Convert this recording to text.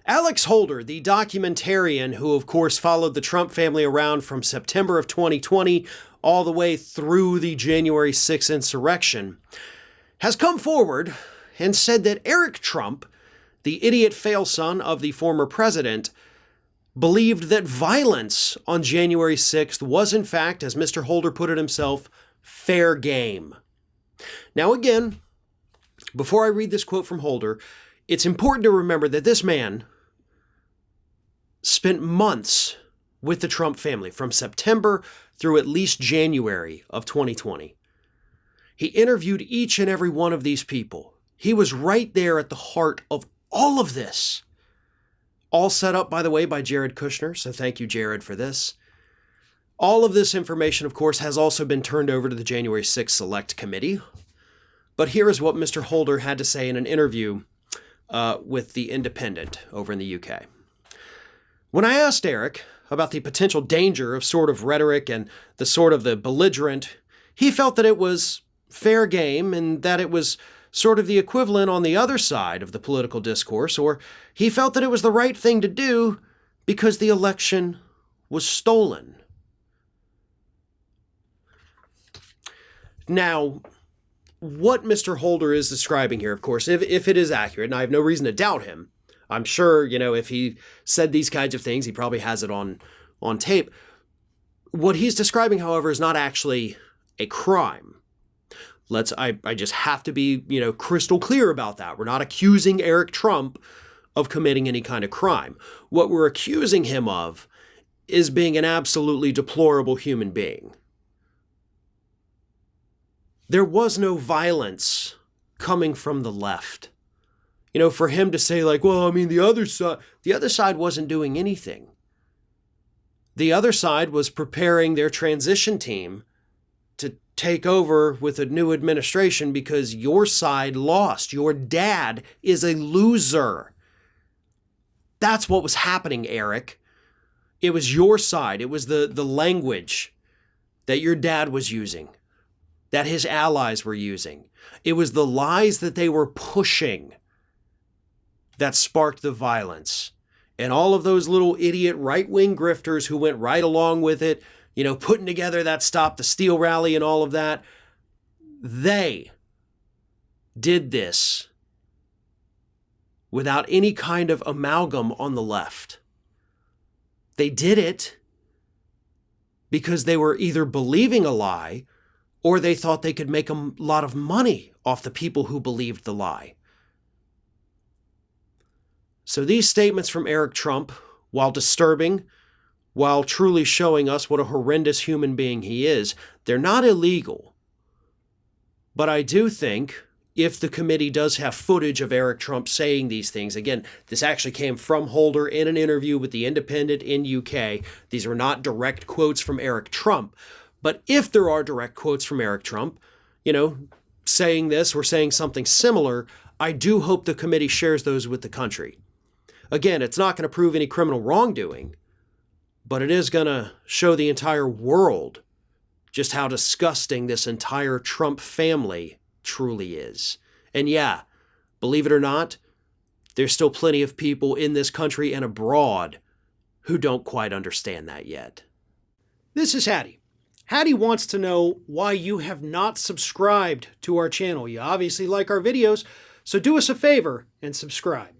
Alex Holder, the documentarian who, of course, followed the Trump family around from September of 2020 all the way through the January 6th insurrection, has come forward and said that Eric Trump, the idiot fail-son of the former president, believed that violence on January 6th was, in fact, as Mr. Holder put it himself, fair game. Now, again, before I read this quote from Holder, it's important to remember that this man spent months with the Trump family from September through at least January of 2020. He interviewed each and every one of these people. He was right there at the heart of all of this. All set up, by the way, by Jared Kushner, so thank you, Jared, for this. All of this information, of course, has also been turned over to the January 6th Select Committee. But here is what Mr. Holder had to say in an interview with The Independent over in the UK. When I asked Eric about the potential danger of sort of rhetoric and the belligerent, he felt that it was fair game and that it was sort of the equivalent on the other side of the political discourse, or he felt that it was the right thing to do because the election was stolen. Now, what Mr. Holder is describing here, of course, if it is accurate, and I have no reason to doubt him, I'm sure, if he said these kinds of things, he probably has it on tape. What he's describing, however, is not actually a crime. I just have to be, crystal clear about that. We're not accusing Eric Trump of committing any kind of crime. What we're accusing him of is being an absolutely deplorable human being. There was no violence coming from the left. For him to say the other side wasn't doing anything. The other side was preparing their transition team to take over with a new administration because your side lost. Your dad is a loser. That's what was happening, Eric. It was your side. It was the language that your dad was using, that his allies were using. It was the lies that they were pushing that sparked the violence. And all of those little idiot right-wing grifters who went right along with it, putting together that Stop the Steal rally and all of that, they did this without any kind of amalgam on the left. They did it because they were either believing a lie or they thought they could make a lot of money off the people who believed the lie. So these statements from Eric Trump, while disturbing, while truly showing us what a horrendous human being he is, they're not illegal. But I do think if the committee does have footage of Eric Trump saying these things, again, this actually came from Holder in an interview with The Independent in UK. These are not direct quotes from Eric Trump. But if there are direct quotes from Eric Trump, saying this or saying something similar, I do hope the committee shares those with the country. Again, it's not going to prove any criminal wrongdoing, but it is going to show the entire world just how disgusting this entire Trump family truly is. And yeah, believe it or not, there's still plenty of people in this country and abroad who don't quite understand that yet. This is Hattie. Hattie wants to know why you have not subscribed to our channel. You obviously like our videos, so do us a favor and subscribe.